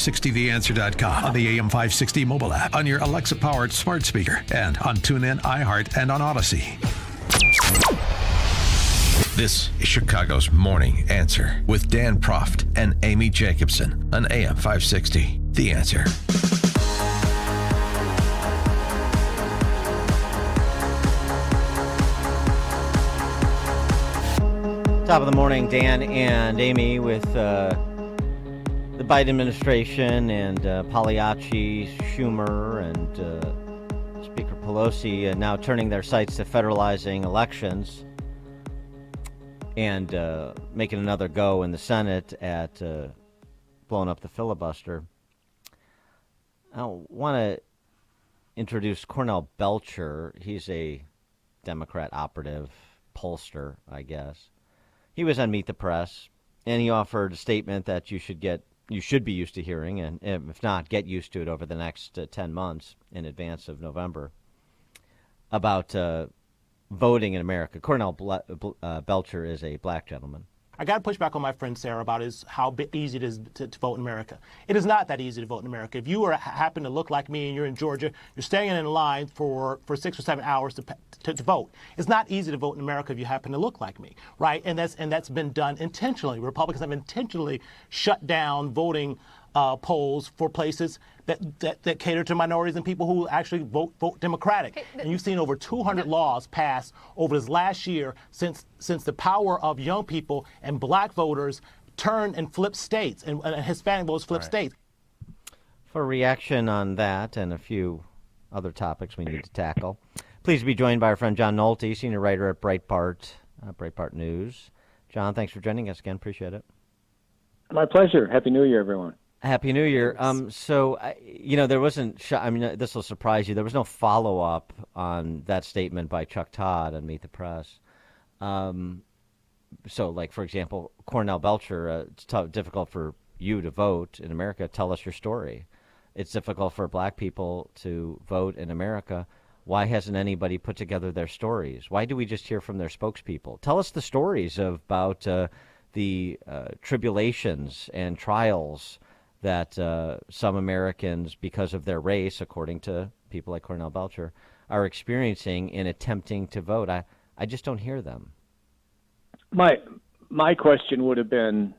AM560theanswer.com, on the AM560 mobile app, on your Alexa-powered smart speaker, and on TuneIn, iHeart, and on Odyssey. This is Chicago's Morning Answer with Dan Proft and Amy Jacobson on AM560. The Answer. Top of the morning, Dan and Amy, with the Biden administration and Pagliacci, Schumer, and Speaker Pelosi now turning their sights to federalizing elections and making another go in the Senate at blowing up the filibuster. I want to introduce Cornell Belcher. He's a Democrat operative, pollster, I guess. He was on Meet the Press, and he offered a statement that you should be used to hearing, and if not, get used to it over the next 10 months in advance of November, about voting in America. Cornell Belcher is a black gentleman. I got to push back on my friend Sarah about how easy it is to vote in America. It is not that easy to vote in America. If you happen to look like me and you're in Georgia, you're staying in line for 6 or 7 hours to vote. It's not easy to vote in America if you happen to look like me, right? And that's been done intentionally. Republicans have intentionally shut down voting polls for places that cater to minorities and people who actually vote Democratic. And you've seen over 200 laws passed over this last year since the power of young people and black voters turned and flipped states, and Hispanic voters flipped states. For reaction on that and a few other topics we need to tackle, pleased to be joined by our friend John Nolte, senior writer at Breitbart News. John, thanks for joining us again. Appreciate it. My pleasure. Happy New Year, everyone. Happy New Year. So, there wasn't, this will surprise you, there was no follow-up on that statement by Chuck Todd on Meet the Press. So, like, for example, Cornell Belcher, it's difficult for you to vote in America. Tell us your story. It's difficult for black people to vote in America. Why hasn't anybody put together their stories? Why do we just hear from their spokespeople? Tell us the stories about the tribulations and trials that some Americans, because of their race, according to people like Cornell Belcher, are experiencing in attempting to vote. I just don't hear them. My question would have been,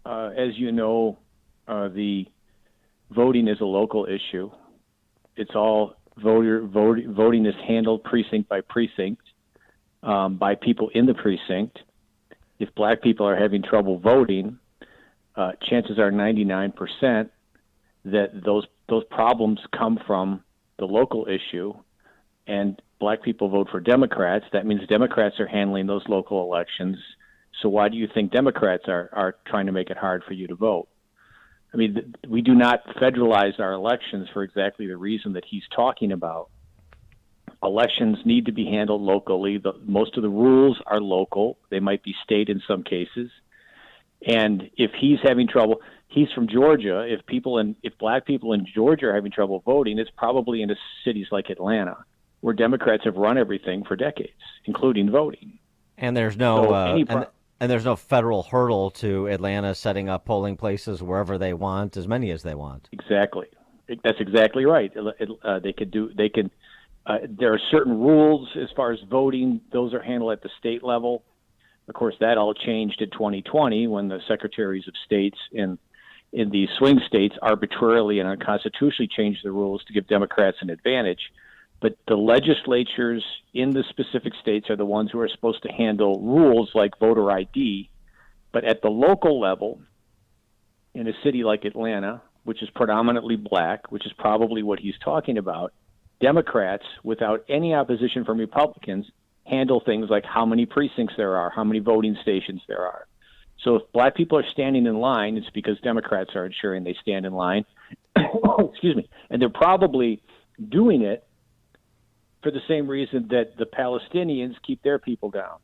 as you know, the voting is a local issue. It's all voting is handled precinct by precinct by people in the precinct. If black people are having trouble voting, chances are 99% that those problems come from the local issue, and black people vote for Democrats. That means Democrats are handling those local elections. So why do you think Democrats are trying to make it hard for you to vote? I mean, we do not federalize our elections for exactly the reason that he's talking about. Elections need to be handled locally. Most of the rules are local. They might be state in some cases. And if he's having trouble, he's from Georgia. If black people in Georgia are having trouble voting, it's probably in cities like Atlanta, where Democrats have run everything for decades, including voting. And there's no and there's no federal hurdle to Atlanta setting up polling places wherever they want, as many as they want. Exactly, that's exactly right. There are certain rules as far as voting; those are handled at the state level. Of course, that all changed in 2020 when the secretaries of states in the swing states arbitrarily and unconstitutionally changed the rules to give Democrats an advantage. But the legislatures in the specific states are the ones who are supposed to handle rules like voter ID. But at the local level, in a city like Atlanta, which is predominantly black, which is probably what he's talking about, Democrats, without any opposition from Republicans, handle things like how many precincts there are, how many voting stations there are. So if black people are standing in line, it's because Democrats are ensuring they stand in line. Excuse me. And they're probably doing it for the same reason that the Palestinians keep their people down.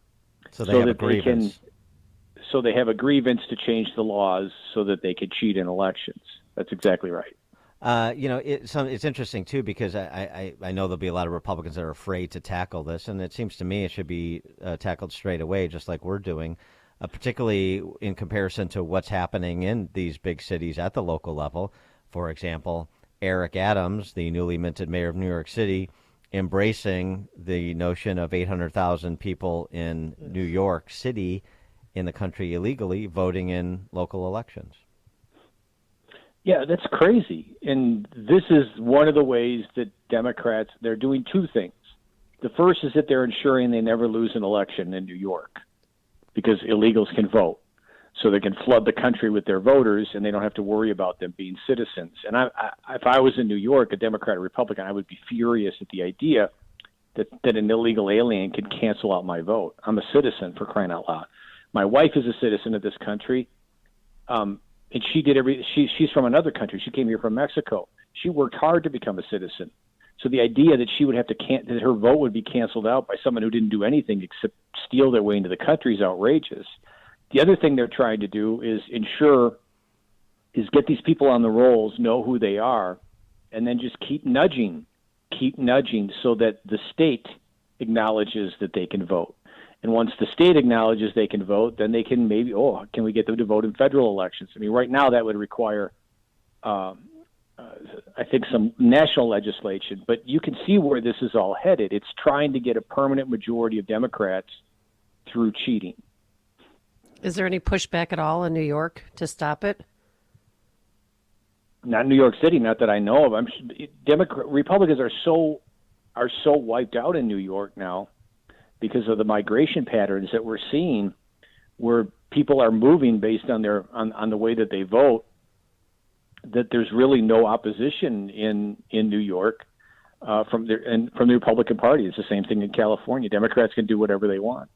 So they have a grievance. So they have a grievance to change the laws so that they can cheat in elections. That's exactly right. It's interesting, too, because I know there'll be a lot of Republicans that are afraid to tackle this, and it seems to me it should be tackled straight away, just like we're doing, particularly in comparison to what's happening in these big cities at the local level. For example, Eric Adams, the newly minted mayor of New York City, embracing the notion of 800,000 people in New York City in the country illegally voting in local elections. Yeah, that's crazy. And this is one of the ways that Democrats, they're doing two things. The first is that they're ensuring they never lose an election in New York because illegals can vote. So they can flood the country with their voters, and they don't have to worry about them being citizens. And if I was in New York, a Democrat or Republican, I would be furious at the idea that an illegal alien could cancel out my vote. I'm a citizen, for crying out loud. My wife is a citizen of this country, and she did she's from another country. She came here from Mexico. She worked hard to become a citizen. So the idea that she would have to that her vote would be canceled out by someone who didn't do anything except steal their way into the country is outrageous. The other thing they're trying to do is get these people on the rolls, know who they are, and then just keep nudging so that the state acknowledges that they can vote. And once the state acknowledges they can vote, then they can maybe, can we get them to vote in federal elections? I mean, right now that would require, I think, some national legislation. But you can see where this is all headed. It's trying to get a permanent majority of Democrats through cheating. Is there any pushback at all in New York to stop it? Not in New York City, not that I know of. Republicans are so wiped out in New York now because of the migration patterns that we're seeing, where people are moving based on on the way that they vote, that there's really no opposition in New York from the Republican Party. It's the same thing in California. Democrats can do whatever they want.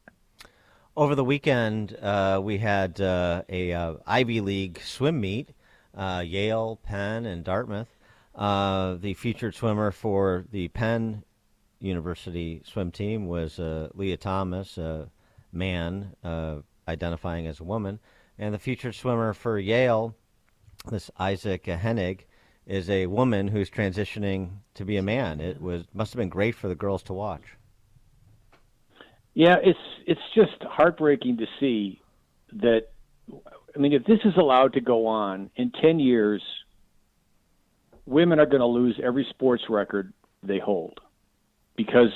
Over the weekend, we had a Ivy League swim meet, Yale, Penn, and Dartmouth. The featured swimmer for the Penn University swim team was Leah Thomas, a man identifying as a woman. And the featured swimmer for Yale, this Isaac Hennig, is a woman who's transitioning to be a man. Must have been great for the girls to watch. Yeah, it's just heartbreaking to see that. I mean, if this is allowed to go on, in 10 years, women are going to lose every sports record they hold because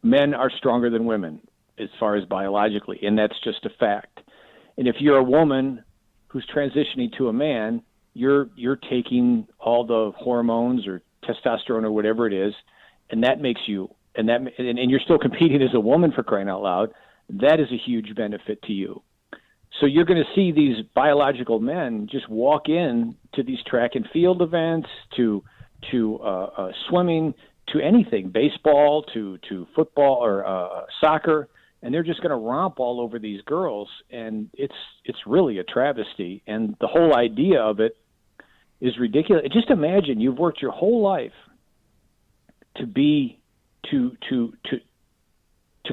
men are stronger than women as far as biologically, and that's just a fact. And if you're a woman who's transitioning to a man, you're taking all the hormones or testosterone or whatever it is, and that makes you and you're still competing as a woman, for crying out loud. That is a huge benefit to you. So you're going to see these biological men just walk in to these track and field events, to swimming, to anything, baseball, to football or soccer, and they're just going to romp all over these girls, and it's really a travesty. And the whole idea of it is ridiculous. Just imagine you've worked your whole life to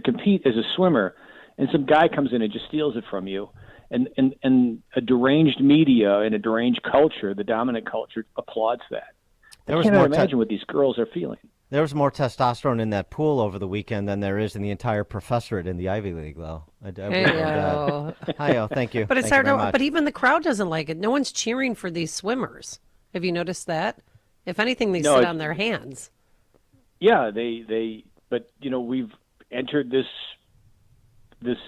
compete as a swimmer, and some guy comes in and just steals it from you. And a deranged media and a deranged culture, the dominant culture, applauds that. I can't imagine what these girls are feeling. There was more testosterone in that pool over the weekend than there is in the entire professorate in the Ivy League, though. Hi, thank you. But it's hard. But even the crowd doesn't like it. No one's cheering for these swimmers. Have you noticed that? If anything, they sit on their hands. Yeah, but we've entered this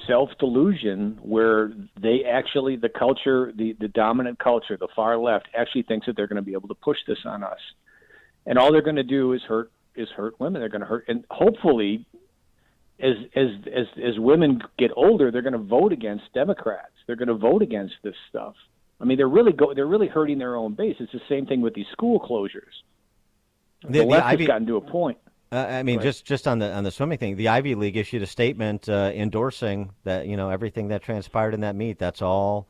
self-delusion where they actually, the culture, the dominant culture, the far left, actually thinks that they're going to be able to push this on us. And all they're going to do is hurt women. They're going to hurt. And hopefully, as women get older, they're going to vote against Democrats. They're going to vote against this stuff. I mean, they're really hurting their own base. It's the same thing with these school closures. The left has gotten to a point. Just on the swimming thing, the Ivy League issued a statement endorsing that everything that transpired in that meet. That's all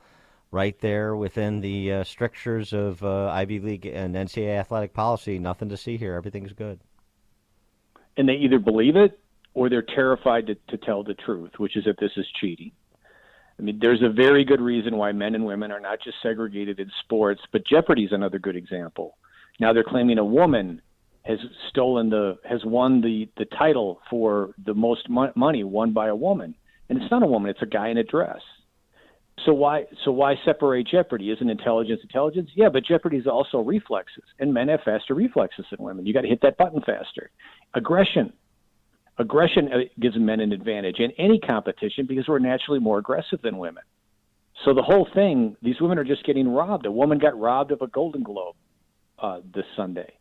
right there within the strictures of Ivy League and NCAA athletic policy. Nothing to see here. Everything's good. And they either believe it or they're terrified to tell the truth, which is that this is cheating. I mean, there's a very good reason why men and women are not just segregated in sports, but Jeopardy is another good example. Now they're claiming a woman has won the title for the most money won by a woman. And it's not a woman, it's a guy in a dress. So why separate Jeopardy? Isn't intelligence intelligence? Yeah, but Jeopardy is also reflexes, and men have faster reflexes than women. You got to hit that button faster. Aggression gives men an advantage in any competition because we're naturally more aggressive than women. So the whole thing, these women are just getting robbed. A woman got robbed of a Golden Globe this Sunday.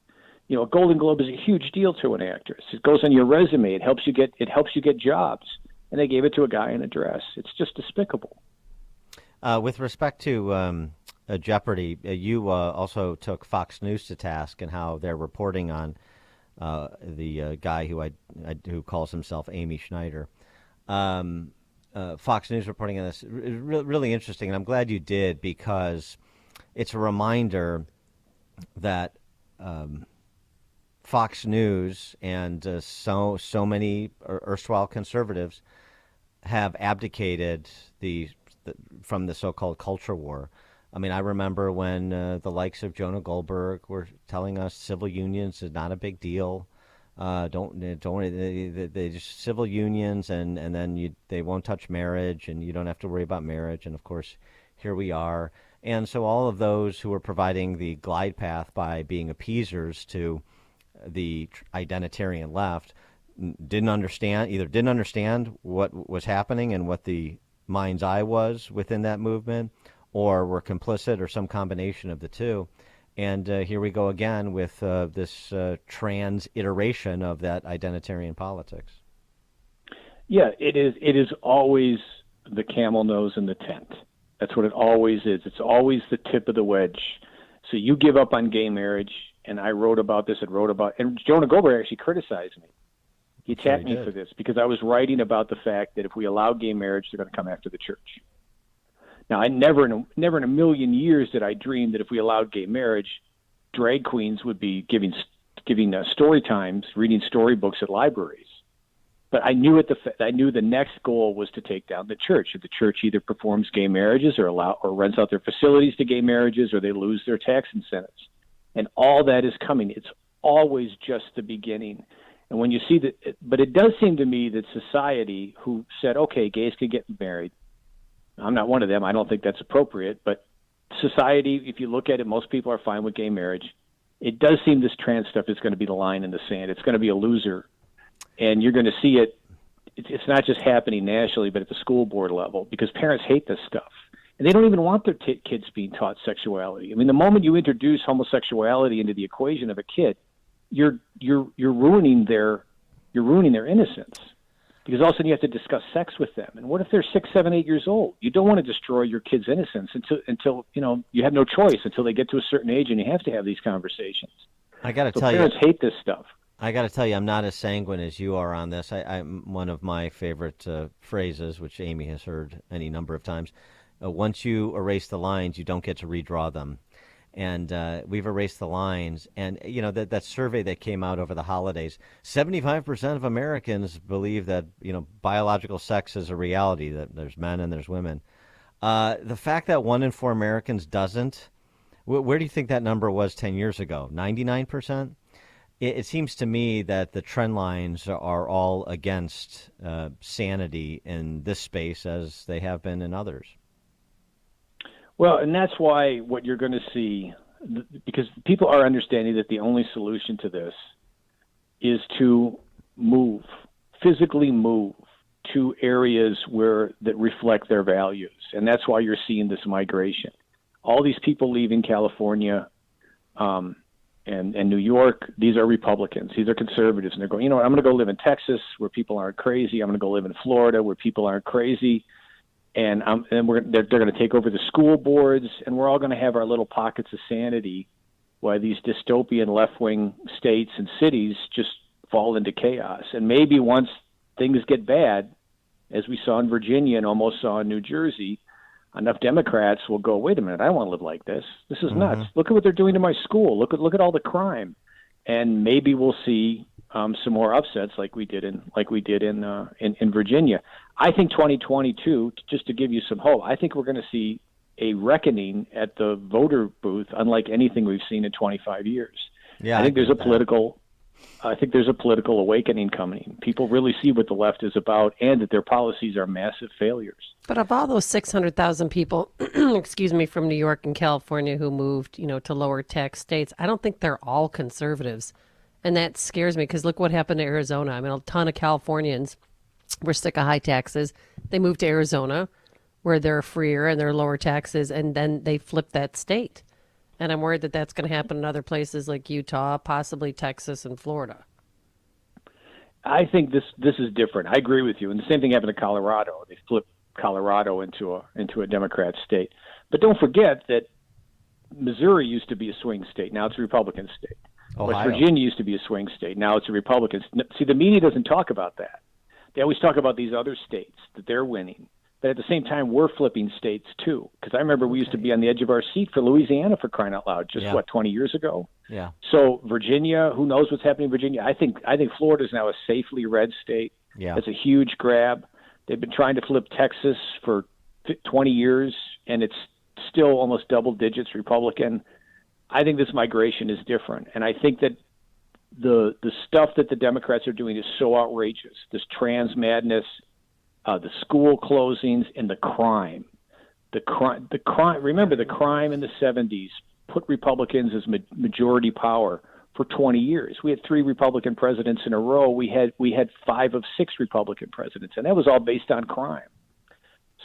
You know, a Golden Globe is a huge deal to an actress. It goes on your resume. It helps you get jobs. And they gave it to a guy in a dress. It's just despicable. With respect to Jeopardy, you also took Fox News to task and how they're reporting on the guy who calls himself Amy Schneider. Fox News reporting on this is really interesting, and I'm glad you did because it's a reminder that Fox News and so many erstwhile conservatives have abdicated from the so-called culture war. I mean, I remember when the likes of Jonah Goldberg were telling us civil unions is not a big deal. They just civil unions, and then they won't touch marriage, and you don't have to worry about marriage. And of course, here we are. And so all of those who were providing the glide path by being appeasers to the identitarian left didn't understand what was happening and what the mind's eye was within that movement, or were complicit, or some combination of the two. And here we go again with this trans iteration of that identitarian politics. Yeah, it is always the camel nose in the tent. That's what it always is. It's always the tip of the wedge. So you give up on gay marriage, and I wrote about this and Jonah Goldberg actually criticized me. He attacked me for this because I was writing about the fact that if we allow gay marriage, they're going to come after the church. Now, I never in a million years did I dream that if we allowed gay marriage, drag queens would be giving story times, reading storybooks at libraries. But I knew the next goal was to take down the church. If the church either performs gay marriages or rents out their facilities to gay marriages, or they lose their tax incentives, and all that is coming. It's always just the beginning. And when you see that, but it does seem to me that society, who said, okay, gays can get married. I'm not one of them. I don't think that's appropriate. But society, if you look at it, most people are fine with gay marriage. It does seem this trans stuff is going to be the line in the sand. It's going to be a loser. And you're going to see it. It's not just happening nationally, but at the school board level, because parents hate this stuff. And they don't even want their kids being taught sexuality. I mean, the moment you introduce homosexuality into the equation of a kid, you're ruining their innocence, because all of a sudden you have to discuss sex with them. And what if they're 6, 7, 8 years old? You don't want to destroy your kid's innocence until you have no choice until they get to a certain age, and you have to have these conversations. I got to tell you, parents hate this stuff. I got to tell you, I'm not as sanguine as you are on this. I'm one of my favorite phrases, which Amy has heard any number of times. Once you erase the lines, you don't get to redraw them. And we've erased the lines. And, that survey that came out over the holidays, 75% of Americans believe that, biological sex is a reality, that there's men and there's women. The fact that 1 in 4 Americans doesn't, where do you think that number was 10 years ago? 99%? It seems to me that the trend lines are all against sanity in this space, as they have been in others. Well, and that's why what you're going to see, because people are understanding that the only solution to this is to physically move to areas that reflect their values. And that's why you're seeing this migration. All these people leaving California and New York, these are Republicans. These are conservatives. And they're going, I'm going to go live in Texas where people aren't crazy. I'm going to go live in Florida where people aren't crazy. And they're going to take over the school boards, and we're all going to have our little pockets of sanity while these dystopian left-wing states and cities just fall into chaos. And maybe once things get bad, as we saw in Virginia and almost saw in New Jersey, enough Democrats will go, wait a minute, I don't want to live like this. This is nuts. Look at what they're doing to my school. Look at all the crime. And maybe we'll see some more upsets like we did in Virginia. I think 2022, just to give you some hope, I think we're going to see a reckoning at the voter booth unlike anything we've seen in 25 years. Yeah, I think there's a political I think there's a political awakening coming. People really see what the left is about and that their policies are massive failures. But of all those 600,000 people, excuse me, from New York and California who moved, to lower tax states, I don't think they're all conservatives. And that scares me because look what happened to Arizona. I mean, a ton of Californians were sick of high taxes. They moved to Arizona where they're freer and they're lower taxes, and then they flipped that state. And I'm worried that that's going to happen in other places like Utah, possibly Texas and Florida. I think this is different. I agree with you. And the same thing happened to Colorado. They flipped Colorado into a Democrat state. But don't forget that Missouri used to be a swing state. Now it's a Republican state. Ohio. West Virginia used to be a swing state. Now it's a Republican. See, the media doesn't talk about that. They always talk about these other states that they're winning. But at the same time, we're flipping states too. Because I remember we used to be on the edge of our seat for Louisiana, for crying out loud, 20 years ago? Yeah. So Virginia, who knows what's happening in Virginia? I think Florida is now a safely red state. Yeah. It's a huge grab. They've been trying to flip Texas for 20 years, and it's still almost double digits Republican. I think this migration is different. And I think that the stuff that the Democrats are doing is so outrageous. This trans madness, the school closings, and the crime. The crime. Remember, the crime in the 70s put Republicans as majority power for 20 years. We had 3 Republican presidents in a row. We had 5 of 6 Republican presidents, and that was all based on crime.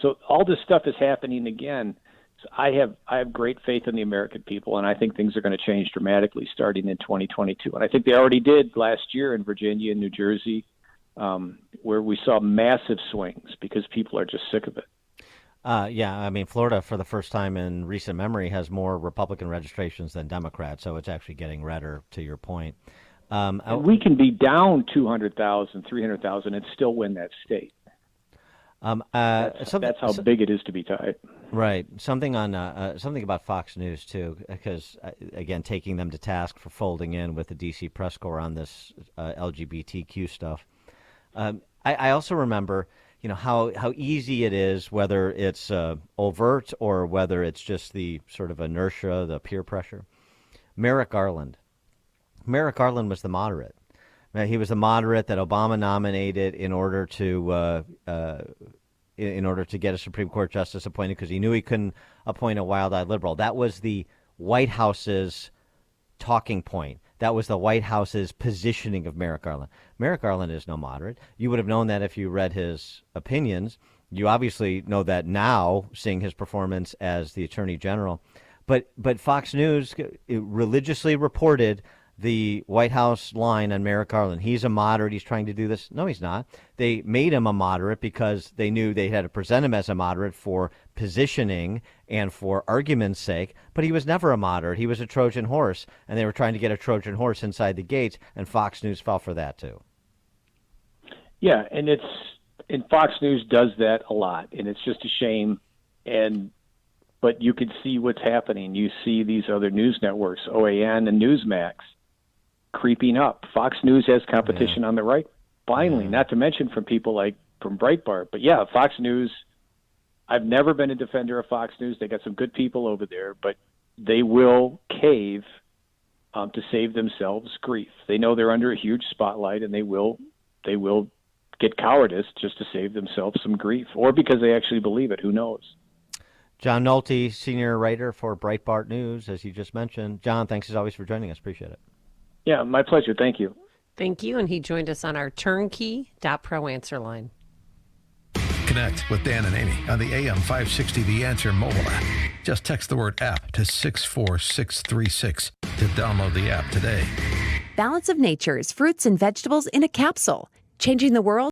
So all this stuff is happening again. So I have great faith in the American people, and I think things are going to change dramatically starting in 2022. And I think they already did last year in Virginia and New Jersey, where we saw massive swings because people are just sick of it. Yeah, I mean, Florida, for the first time in recent memory, has more Republican registrations than Democrats, so it's actually getting redder, to your point. And we can be down 200,000, 300,000 and still win that state. That's how big it is to be tight. Right. Something about Fox News, too, because, again, taking them to task for folding in with the D.C. press corps on this LGBTQ stuff. I also remember, how easy it is, whether it's overt or whether it's just the sort of inertia, the peer pressure. Merrick Garland was the moderate. He was the moderate that Obama nominated in order to get a Supreme Court justice appointed because he knew he couldn't appoint a wild-eyed liberal. That was the White House's talking point. That was the White House's positioning of Merrick Garland. Merrick Garland is no moderate. You would have known that if you read his opinions. You obviously know that now, seeing his performance as the Attorney General. But Fox News religiously reported the White House line on Merrick Garland. He's a moderate. He's trying to do this. No, he's not. They made him a moderate because they knew they had to present him as a moderate for positioning and for argument's sake. But he was never a moderate. He was a Trojan horse, and they were trying to get a Trojan horse inside the gates, and Fox News fell for that too. Yeah, and Fox News does that a lot, and it's just a shame. But you can see what's happening. You see these other news networks, OAN and Newsmax, creeping up. Fox News has competition on the right, finally, not to mention from people like from Breitbart. But yeah, Fox News, I've never been a defender of Fox News. They got some good people over there, but they will cave to save themselves grief. They know they're under a huge spotlight, and they will get cowardice just to save themselves some grief, or because they actually believe it. Who knows? John Nolte, senior writer for Breitbart News, as you just mentioned. John, thanks as always for joining us. Appreciate it. Yeah, my pleasure. Thank you. Thank you. And he joined us on our turnkey.pro answer line. Connect with Dan and Amy on the AM 560 The Answer mobile app. Just text the word app to 64636 to download the app today. Balance of Nature's fruits and vegetables in a capsule, changing the world